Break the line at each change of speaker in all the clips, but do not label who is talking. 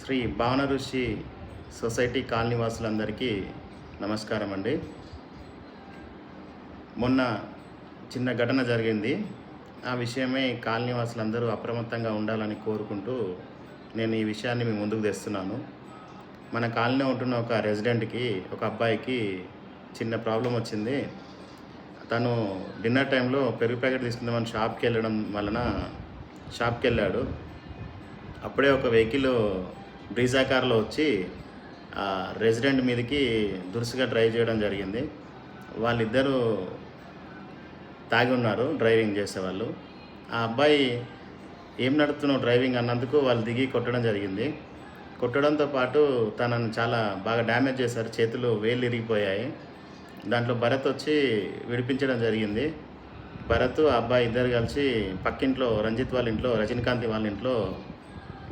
శ్రీ భావన ఋషి society colony వాసులందరికీ నమస్కారం అండి. మొన్న చిన్న ఘటన జరిగింది. ఆ విషయమే కాలనీ వాసులందరూ అప్రమత్తంగా ఉండాలని కోరుకుంటూ నేను ఈ విషయాన్ని మీ ముందుకు తెస్తున్నాను. మన కాలనీలో ఉంటున్న ఒక రెసిడెంట్కి, ఒక అబ్బాయికి చిన్న ప్రాబ్లం వచ్చింది. తను డిన్నర్ టైంలో పెరుగు ప్యాకెట్ తీసుకుందామని షాప్కి వెళ్ళడం వలన షాప్కి వెళ్ళాడు. అప్పుడే ఒక వెహికల్ బ్రీజా కార్లో వచ్చి రెసిడెంట్ మీదకి దురుసుగా డ్రైవ్ చేయడం జరిగింది. వాళ్ళిద్దరూ తాగి ఉన్నారు, డ్రైవింగ్ చేసేవాళ్ళు. ఆ అబ్బాయి ఏం నడుపుతున్నావు డ్రైవింగ్ అన్నందుకు వాళ్ళు దిగి కొట్టడం జరిగింది. కొట్టడంతో పాటు తనను చాలా బాగా డ్యామేజ్ చేశారు. చేతులు వేళ్ళు ఇరిగిపోయాయి. దాంట్లో భరత్ వచ్చి విడిపించడం జరిగింది. భరత్ ఆ అబ్బాయి ఇద్దరు కలిసి పక్కింట్లో రంజిత్ వాళ్ళ ఇంట్లో, రజనీకాంత్ వాళ్ళ ఇంట్లో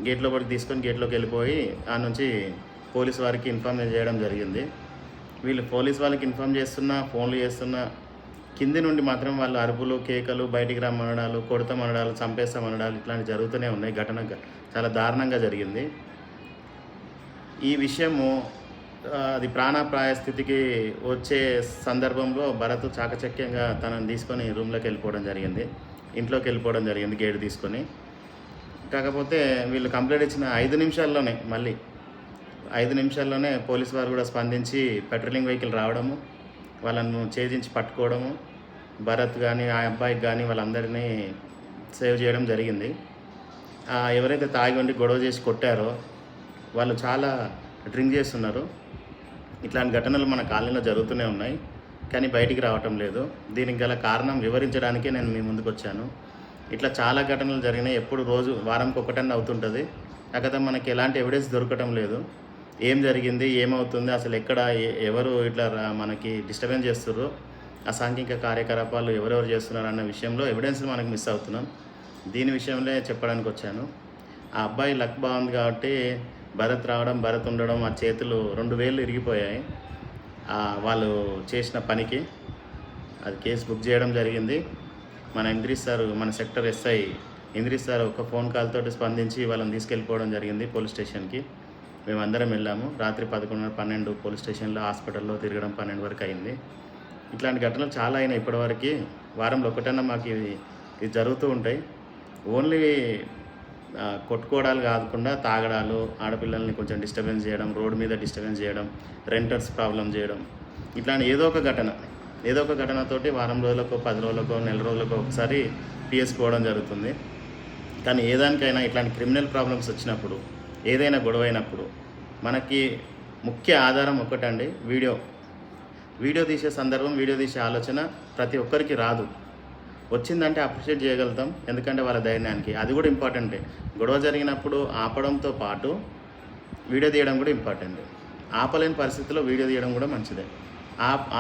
గేట్ లోపలికి తీసుకొని గేట్లోకి వెళ్ళిపోయి ఆ నుంచి పోలీస్ వారికి ఇన్ఫార్మ్ చేయడం జరిగింది. వీళ్ళు పోలీస్ వాళ్ళకి ఇన్ఫార్మ్ చేస్తున్నా, ఫోన్లు చేస్తున్నా, కింది నుండి మాత్రం వాళ్ళు అరుపులు, కేకలు, బయటికి రమ్మనడాలు, కొడతామనడాలు, చంపేస్తామనడాలు ఇట్లాంటివి జరుగుతూనే ఉన్నాయి. ఘటన చాలా దారుణంగా జరిగింది. ఈ విషయము అది ప్రాణాపాయ స్థితికి వచ్చే సందర్భంలో భరత్ చాకచక్యంగా తనని తీసుకొని రూమ్లోకి వెళ్ళిపోవడం జరిగింది. ఇంట్లోకి వెళ్ళిపోవడం జరిగింది గేట్ తీసుకొని. కాకపోతే వీళ్ళు కంప్లైంట్ ఇచ్చిన 5 నిమిషాల్లోనే, మళ్ళీ 5 నిమిషాల్లోనే పోలీసు వారు కూడా స్పందించి పెట్రోలింగ్ వెహికల్ రావడము, వాళ్ళను ఛేదించి పట్టుకోవడము, భరత్ కానీ ఆ అబ్బాయికి కానీ వాళ్ళందరినీ సేవ్ చేయడం జరిగింది. ఎవరైతే తాగి ఉండి గొడవ చేసి కొట్టారో వాళ్ళు చాలా డ్రింక్ చేస్తున్నారు. ఇట్లాంటి ఘటనలు మన కాలనీలో జరుగుతూనే ఉన్నాయి, కానీ బయటికి రావటం లేదు. దీనికి గల కారణం వివరించడానికే నేను మీ ముందుకు వచ్చాను. ఇట్లా చాలా ఘటనలు జరిగినాయి. ఎప్పుడు రోజు వారంకి ఒకటన్నా అవుతుంటుంది. కాకపోతే మనకి ఎలాంటి ఎవిడెన్స్ దొరకటం లేదు. ఏం జరిగింది, ఏమవుతుంది, అసలు ఎక్కడ ఎవరు ఇట్లా మనకి డిస్టర్బెన్స్ చేస్తుర్రు, అసాంఘిక కార్యకలాపాలు ఎవరెవరు చేస్తున్నారు అన్న విషయంలో ఎవిడెన్స్ మనకు మిస్ అవుతున్నాం. దీని విషయంలో చెప్పడానికి వచ్చాను. ఆ అబ్బాయి లక్ బాగుంది కాబట్టి భరత్ రావడం, భరత్ ఉండడం, ఆ చేతులు 2 వేళ్ళు ఇరిగిపోయాయి వాళ్ళు చేసిన పనికి. అది కేసు బుక్ చేయడం జరిగింది. మన ఇంద్రీష్ సార్, మన సెక్టర్ ఎస్ఐ ఇంద్రీష్ సార్ ఒక ఫోన్ కాల్ తోటి స్పందించి వాళ్ళని తీసుకెళ్ళిపోవడం జరిగింది పోలీస్ స్టేషన్కి. మేమందరం వెళ్ళాము. రాత్రి 11, 12 పోలీస్ స్టేషన్లో, హాస్పిటల్లో తిరగడం 12 వరకు అయింది. ఇట్లాంటి ఘటనలు చాలా అయినాయి ఇప్పటివరకు. వారంలో ఒకటన్నా మాకు ఇది జరుగుతూ ఉంటాయి. ఓన్లీ కొట్టుకోవడాలు కాకుండా తాగడాలు, ఆడపిల్లల్ని కొంచెం డిస్టర్బెన్స్ చేయడం, రోడ్డు మీద డిస్టర్బెన్స్ చేయడం, రెంటర్స్ ప్రాబ్లం చేయడం, ఇట్లాంటి ఏదో ఒక ఘటనతోటి వారం రోజులకో, 10 రోజులకో, నెల రోజులకో ఒకసారి పిఎస్ పోవడం జరుగుతుంది. కానీ ఏదానికైనా ఇట్లాంటి క్రిమినల్ ప్రాబ్లమ్స్ వచ్చినప్పుడు, ఏదైనా గొడవ అయినప్పుడు మనకి ముఖ్య ఆధారం ఒకటండి, వీడియో తీసే సందర్భం, వీడియో తీసే ఆలోచన ప్రతి ఒక్కరికి రాదు. వచ్చిందంటే అప్రిషియేట్ చేయగలుగుతాం, ఎందుకంటే వాళ్ళ ధైర్యానికి. అది కూడా ఇంపార్టెంటే. గొడవ జరిగినప్పుడు ఆపడంతో పాటు వీడియో తీయడం కూడా ఇంపార్టెంట్. ఆపలేని పరిస్థితిలో వీడియో తీయడం కూడా మంచిదే.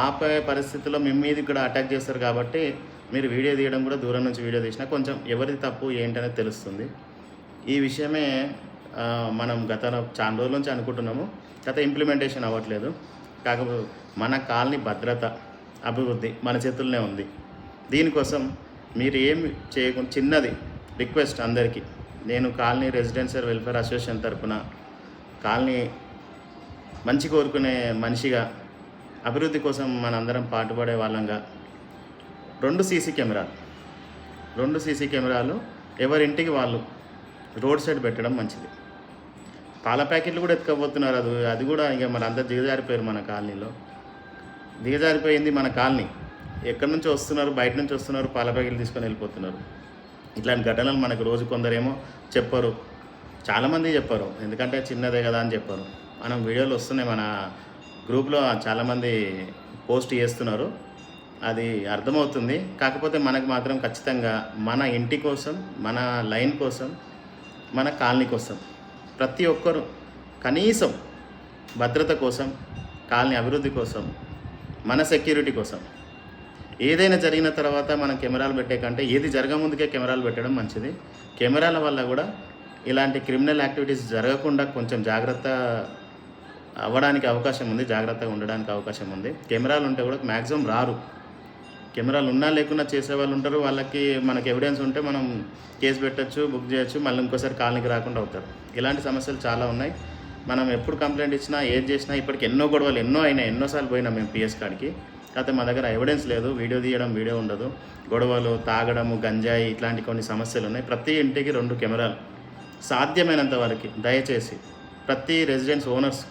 ఆపే పరిస్థితిలో మీ మీద కూడా అటాక్ చేస్తారు కాబట్టి మీరు వీడియో తీయడం కూడా, దూరం నుంచి వీడియో తీసినా కొంచెం ఎవరిది తప్పు ఏంటనేది తెలుస్తుంది. ఈ విషయమే మనం చాలా రోజుల నుంచి అనుకుంటున్నాము, గత ఇంప్లిమెంటేషన్ అవ్వట్లేదు. కాకపోతే మన కాలనీ భద్రత, అభివృద్ధి మన చేతుల్లోనే ఉంది. దీనికోసం మీరు ఏమి చేయకుండా, చిన్నది రిక్వెస్ట్ అందరికీ, నేను కాలనీ రెసిడెన్షియల్ వెల్ఫేర్ అసోసియేషన్ తరఫున కాలనీ మంచి కోరుకునే మనిషిగా, అభివృద్ధి కోసం మనందరం పాటుపడే వాళ్ళంగా 2 సీసీ కెమెరాలు ఎవరింటికి వాళ్ళు రోడ్ సైడ్ పెట్టడం మంచిది. పాల ప్యాకెట్లు కూడా ఎత్తుకపోతున్నారు. అది కూడా ఇక మన అందరు దిగజారిపోయారు. మన కాలనీలో దిగజారిపోయింది మన కాలనీ. ఎక్కడి నుంచి వస్తున్నారు, బయట నుంచి వస్తున్నారు, పాల ప్యాకెట్లు తీసుకొని వెళ్ళిపోతున్నారు. ఇట్లాంటి ఘటనలు మనకు రోజు కొందరేమో చెప్పరు, చాలామంది చెప్పరు, ఎందుకంటే చిన్నదే కదా అని చెప్పరు. మనం వీడియోలు వస్తున్నాయి, మన గ్రూప్లో చాలామంది పోస్ట్ చేస్తున్నారు, అది అర్థమవుతుంది. కాకపోతే మనకు మాత్రం ఖచ్చితంగా మన ఇంటి కోసం, మన లైన్ కోసం, మన కాలనీ కోసం ప్రతి ఒక్కరు కనీసం భద్రత కోసం, కాలనీ అభివృద్ధి కోసం, మన సెక్యూరిటీ కోసం, ఏదైనా జరిగిన తర్వాత మనం కెమెరాలు పెట్టే కంటే ఏది జరగముందుకే కెమెరాలు పెట్టడం మంచిది. కెమెరాల వల్ల కూడా ఇలాంటి క్రిమినల్ యాక్టివిటీస్ జరగకుండా కొంచెం జాగ్రత్త అవ్వడానికి అవకాశం ఉంది, జాగ్రత్తగా ఉండడానికి అవకాశం ఉంది. కెమెరాలు ఉంటే కూడా మ్యాక్సిమం రారు. కెమెరాలు ఉన్నా లేకున్నా చేసేవాళ్ళు ఉంటారు. వాళ్ళకి మనకి ఎవిడెన్స్ ఉంటే మనం కేసు పెట్టచ్చు, బుక్ చేయొచ్చు, మళ్ళీ ఇంకోసారి కాలనీకి రాకుండా అవుతారు. ఇలాంటి సమస్యలు చాలా ఉన్నాయి. మనం ఎప్పుడు కంప్లైంట్ ఇచ్చినా ఏది చేసినా ఇప్పటికి ఎన్నో గొడవలు అయినాయి. ఎన్నోసార్లు పోయినాం మేము పిఎస్ కాడికి. కాకపోతే మా దగ్గర ఎవిడెన్స్ లేదు, వీడియో తీయడం వీడియో ఉండదు. గొడవలు, తాగడము, గంజాయి ఇట్లాంటి కొన్ని సమస్యలు ఉన్నాయి. ప్రతి ఇంటికి 2 కెమెరాలు సాధ్యమైనంత వరకు దయచేసి ప్రతి residence owners,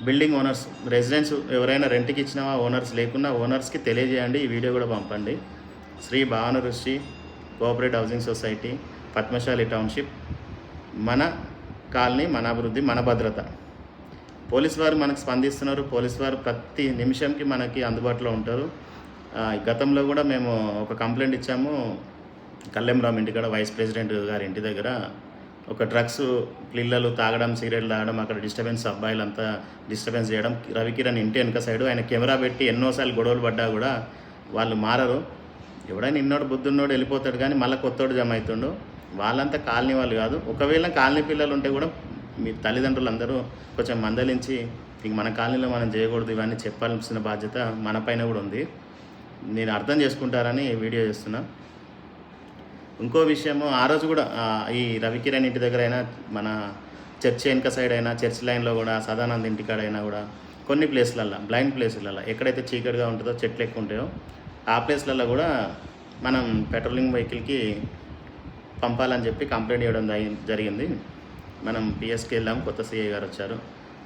building owners, residence ఎవరైనా రెంట్కి ఇచ్చినా ఓనర్స్ లేకున్నా ఓనర్స్కి తెలియజేయండి. ఈ వీడియో కూడా పంపండి. Shri Bhanurushi cooperative housing society, Padmashali township, మన కాలనీ, మన అభివృద్ధి, మన భద్రత. పోలీసు వారు మనకు స్పందిస్తున్నారు. పోలీసు వారు ప్రతి నిమిషంకి మనకి అందుబాటులో ఉంటారు. గతంలో కూడా మేము ఒక కంప్లైంట్ ఇచ్చాము. కల్లెంరామ్ ఇంటికాడ వైస్ ప్రెసిడెంట్ గారి ఇంటి దగ్గర ఒక డ్రగ్స్ పిల్లలు తాగడం, సిగరెట్లు తాగడం, అక్కడ డిస్టర్బెన్స్, అబ్బాయిలంతా డిస్టర్బెన్స్ చేయడం. రవికిరణ్ ఇంటి వెనక సైడు ఆయన కెమెరా పెట్టి ఎన్నోసార్లు గొడవలు పడ్డా కూడా వాళ్ళు మారరు. ఎవడైనా ఇన్నోడు బుద్ధున్నోడు వెళ్ళిపోతాడు, కానీ మళ్ళీ కొత్తోడు జమ అవుతుండు. వాళ్ళంతా కాలనీ వాళ్ళు కాదు. ఒకవేళ కాలనీ పిల్లలు ఉంటే కూడా మీ తల్లిదండ్రులు అందరూ కొంచెం మందలించి ఇంక మన కాలనీలో మనం చేయకూడదు ఇవన్నీ చెప్పాల్సిన బాధ్యత మన పైన కూడా ఉంది. నేను అర్థం చేసుకుంటారని వీడియో చేస్తున్నా. ఇంకో విషయము, ఆ రోజు కూడా ఈ రవికిరణ్ ఇంటి దగ్గర అయినా, మన చర్చ్ వెనక సైడ్ అయినా, చర్చ్ లైన్లో కూడా, సదానంద్ ఇంటికాడైనా కూడా కొన్ని ప్లేస్లల్లో, బ్లైండ్ ప్లేస్లలో ఎక్కడైతే చీకటిగా ఉంటుందో, చెట్లు ఎక్కువ ఉంటాయో ఆ ప్లేస్లలో కూడా మనం పెట్రోలింగ్ వెహికల్కి పంపాలని చెప్పి కంప్లైంట్ ఇవ్వడం జరిగింది. మనం పిఎస్కి వెళ్ళాము, కొత్త సిఐ గారు వచ్చారు.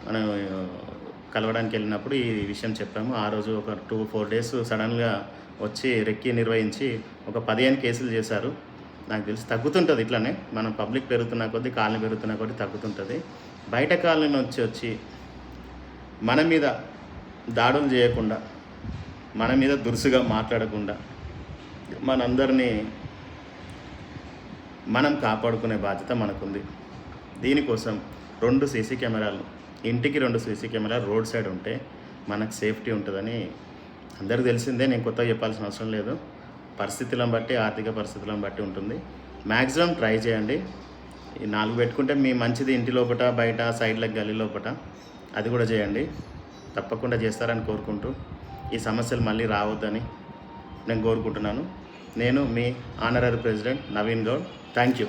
మనం కలవడానికి వెళ్ళినప్పుడు ఈ విషయం చెప్పాము. ఆ రోజు ఒక 2-4 డేస్ సడన్గా వచ్చి రెక్కి నిర్వహించి ఒక 15 కేసులు చేశారు. నాకు తెలిసి తగ్గుతుంటుంది ఇట్లానే, మనం పబ్లిక్ పెరుగుతున్న కొద్దీ, కాలనీ పెరుగుతున్న కొద్దీ తగ్గుతుంటుంది. బయట కాలనీ వచ్చి మన మీద దాడులు చేయకుండా, మన మీద దురుసుగా మాట్లాడకుండా మనందరినీ మనం కాపాడుకునే బాధ్యత మనకుంది. దీనికోసం 2 సీసీ కెమెరాలు, ఇంటికి 2 సీసీ కెమెరాలు రోడ్ సైడ్ ఉంటే మనకు సేఫ్టీ ఉంటుందని అందరికీ తెలిసిందే. నేను కొత్తగా చెప్పాల్సిన అవసరం లేదు. పరిస్థితులను బట్టి, ఆర్థిక పరిస్థితులను బట్టి ఉంటుంది. మ్యాక్సిమం ట్రై చేయండి. ఈ 4 పెట్టుకుంటే మీ మంచిది. ఇంటి లోపట, బయట, సైడ్లకు, గల్లీ లోపట అది కూడా చేయండి. తప్పకుండా చేస్తారని కోరుకుంటూ ఈ సమస్యలు మళ్ళీ రావద్దని నేను కోరుకుంటున్నాను. నేను మీ honorary president Naveen Goud. Thank you.